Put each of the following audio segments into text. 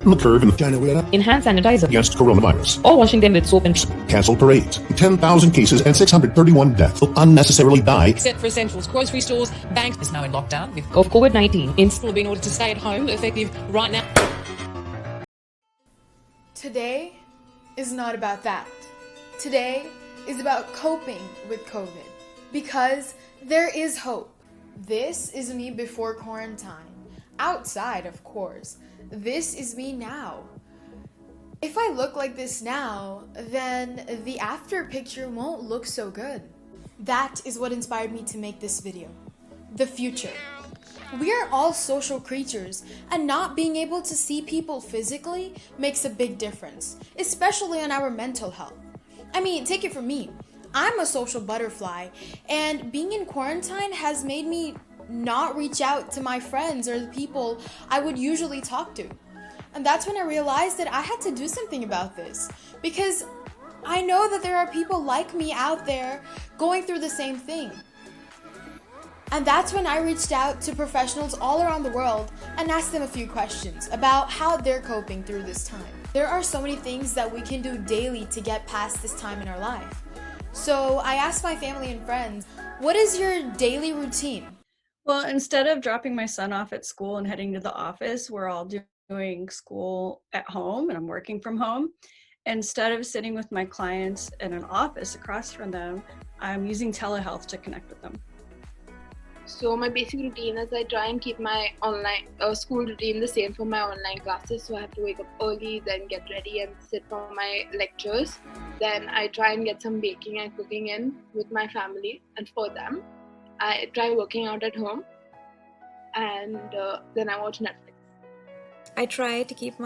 flatten the curve in China in hand sanitizer against coronavirus. or washing them with soap and Cancel parades. 10,000 cases and 631 deaths will unnecessarily die. Except for essentials, grocery stores, banks is now in lockdown with of COVID-19 in order to stay at home effective right now. Today is not about that. Today is about coping with COVID because there is hope. This is me before quarantine. Outside, of course. This is me now. If I look like this now, then the after picture won't look so good. That is what inspired me to make this video. The future. We are all social creatures, and not being able to see people physically makes a big difference, especially on our mental health. I mean, take it from me. I'm a social butterfly, and being in quarantine has made me not reach out to my friends or the people I would usually talk to. And that's when I realized that I had to do something about this, because I know that there are people like me out there going through the same thing. And that's when I reached out to professionals all around the world and asked them a few questions about how they're coping through this time. There are so many things that we can do daily to get past this time in our life. So I asked my family and friends, what is your daily routine? Well, instead of dropping my son off at school and heading to the office, we're all doing school at home and I'm working from home. Instead of sitting with my clients in an office across from them, I'm using telehealth to connect with them. So my basic routine is I try and keep my online school routine the same for my online classes. So I have to wake up early, then get ready and sit for my lectures. Then I try and get some baking and cooking in with my family and for them. I try working out at home and then I watch Netflix. I try to keep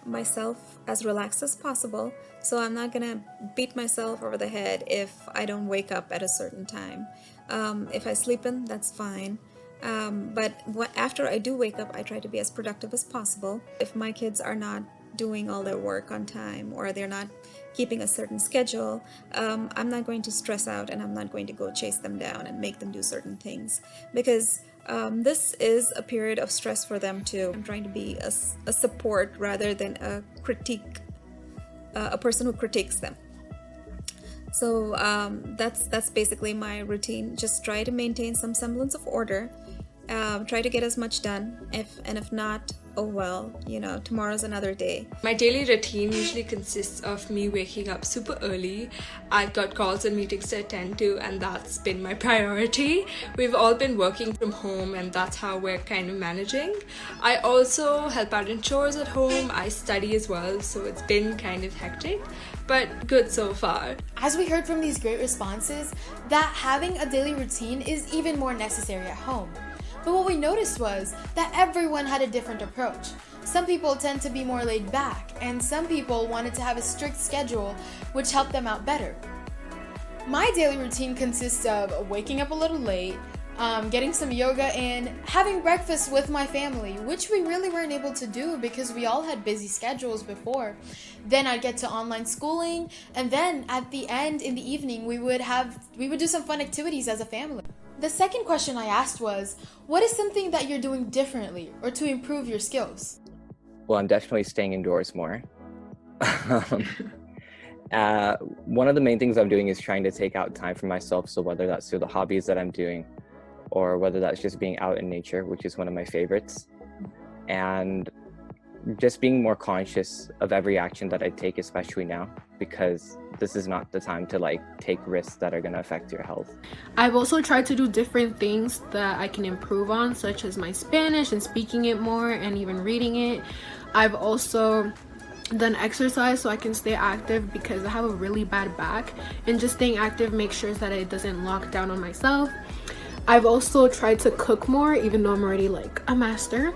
myself as relaxed as possible, so I'm not gonna beat myself over the head if I don't wake up at a certain time. If I sleep in, that's fine. But after I do wake up, I try to be as productive as possible. If my kids are not doing all their work on time or they're not keeping a certain schedule, I'm not going to stress out and I'm not going to go chase them down and make them do certain things, because this is a period of stress for them too. I'm trying to be a support rather than a person who critiques them. So that's basically my routine. Just try to maintain some semblance of order. Try to get as much done. If not, oh well, tomorrow's another day. My daily routine usually consists of me waking up super early. I've got calls and meetings to attend to, and that's been my priority. We've all been working from home, and that's how we're kind of managing. I also help out in chores at home. I study as well, so it's been kind of hectic, but good so far. As we heard from these great responses, that having a daily routine is even more necessary at home. But what we noticed was that everyone had a different approach. Some people tend to be more laid back, and some people wanted to have a strict schedule, which helped them out better. My daily routine consists of waking up a little late, getting some yoga in, having breakfast with my family, which we really weren't able to do because we all had busy schedules before. Then I'd get to online schooling, and then at the end, in the evening, we would do some fun activities as a family. The second question I asked was, what is something that you're doing differently or to improve your skills? Well, I'm definitely staying indoors more. One of the main things I'm doing is trying to take out time for myself. So whether that's through the hobbies that I'm doing or whether that's just being out in nature, which is one of my favorites, and just being more conscious of every action that I take, especially now, because this is not the time to take risks that are going to affect your health. I've also tried to do different things that I can improve on, such as my Spanish and speaking it more and even reading it. I've also done exercise so I can stay active because I have a really bad back, and just staying active makes sure that it doesn't lock down on myself. I've also tried to cook more, even though I'm already a master.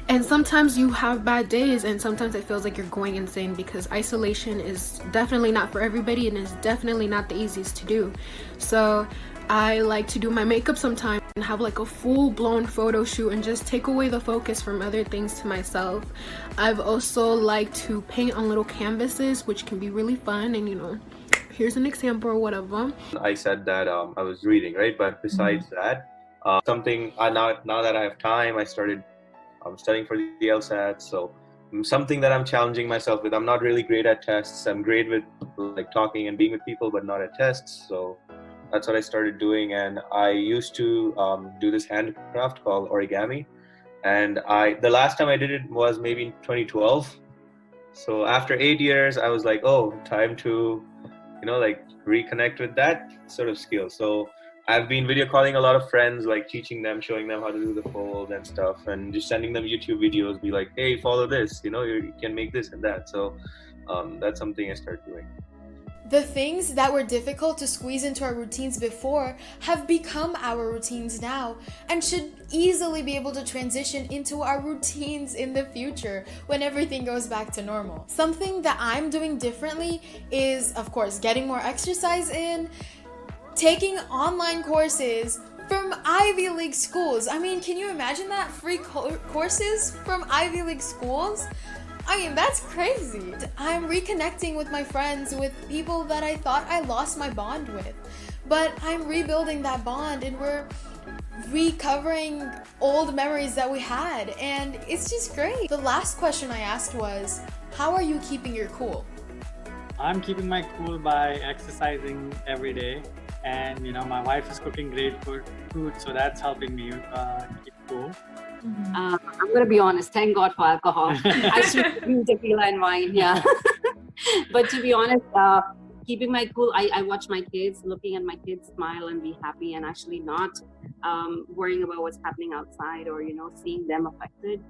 And sometimes you have bad days, and sometimes it feels like you're going insane because isolation is definitely not for everybody and is definitely not the easiest to do. So I like to do my makeup sometimes and have a full-blown photo shoot and just take away the focus from other things to myself. I've also liked to paint on little canvases, which can be really fun, and here's an example of one of them. I said that I was reading, right? But besides that, now that I have time, I started I'm studying for the LSAT, so something that I'm challenging myself with. I'm not really great at tests. I'm great with like talking and being with people, but not at tests. So that's what I started doing. And I used to do this handcraft called origami. And the last time I did it was maybe in 2012. So after 8 years, I was like, oh, time to, like reconnect with that sort of skill. So I've been video calling a lot of friends, like teaching them, showing them how to do the fold and stuff, and just sending them YouTube videos, be like, hey, follow this, you can make this and that. So that's something I started doing. The things that were difficult to squeeze into our routines before have become our routines now and should easily be able to transition into our routines in the future when everything goes back to normal. Something that I'm doing differently is, of course, getting more exercise in, taking online courses from Ivy League schools. I mean, can you imagine that? Free courses from Ivy League schools? I mean, that's crazy. I'm reconnecting with my friends, with people that I thought I lost my bond with. But I'm rebuilding that bond and we're recovering old memories that we had. And it's just great. The last question I asked was, how are you keeping your cool? I'm keeping my cool by exercising every day. And, my wife is cooking great food, so that's helping me keep cool. I'm going to be honest, thank God for alcohol. I should drink tequila and wine, yeah. But to be honest, keeping my cool, I watch my kids, looking at my kids smile and be happy, and actually not worrying about what's happening outside or, seeing them affected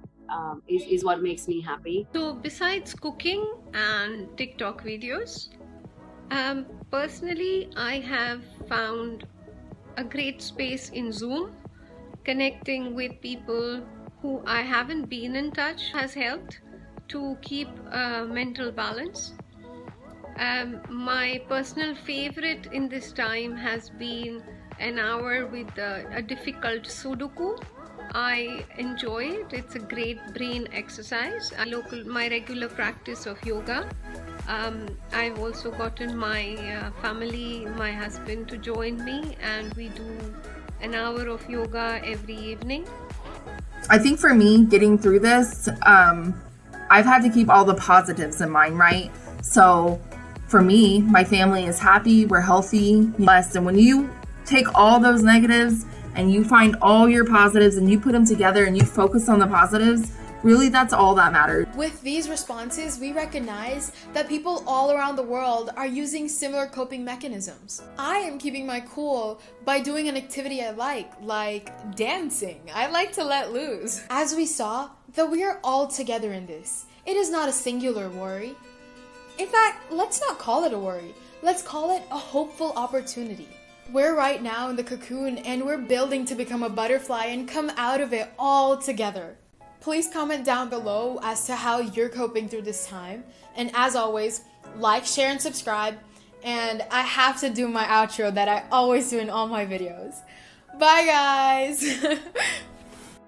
is what makes me happy. So besides cooking and TikTok videos, personally, I have found a great space in Zoom. Connecting with people who I haven't been in touch has helped to keep mental balance. My personal favorite in this time has been an hour with a difficult Sudoku. I enjoy it. It's a great brain exercise. My regular practice of yoga. I've also gotten my family, my husband to join me, and we do an hour of yoga every evening. I think for me, getting through this, I've had to keep all the positives in mind, right? So for me, my family is happy, we're healthy, blessed. And when you take all those negatives and you find all your positives and you put them together and you focus on the positives, really, that's all that matters. With these responses, we recognize that people all around the world are using similar coping mechanisms. I am keeping my cool by doing an activity I like dancing. I like to let loose. As we saw, that we are all together in this. It is not a singular worry. In fact, let's not call it a worry. Let's call it a hopeful opportunity. We're right now in the cocoon and we're building to become a butterfly and come out of it all together. Please comment down below as to how you're coping through this time. And as always, like, share, and subscribe. And I have to do my outro that I always do in all my videos. Bye, guys!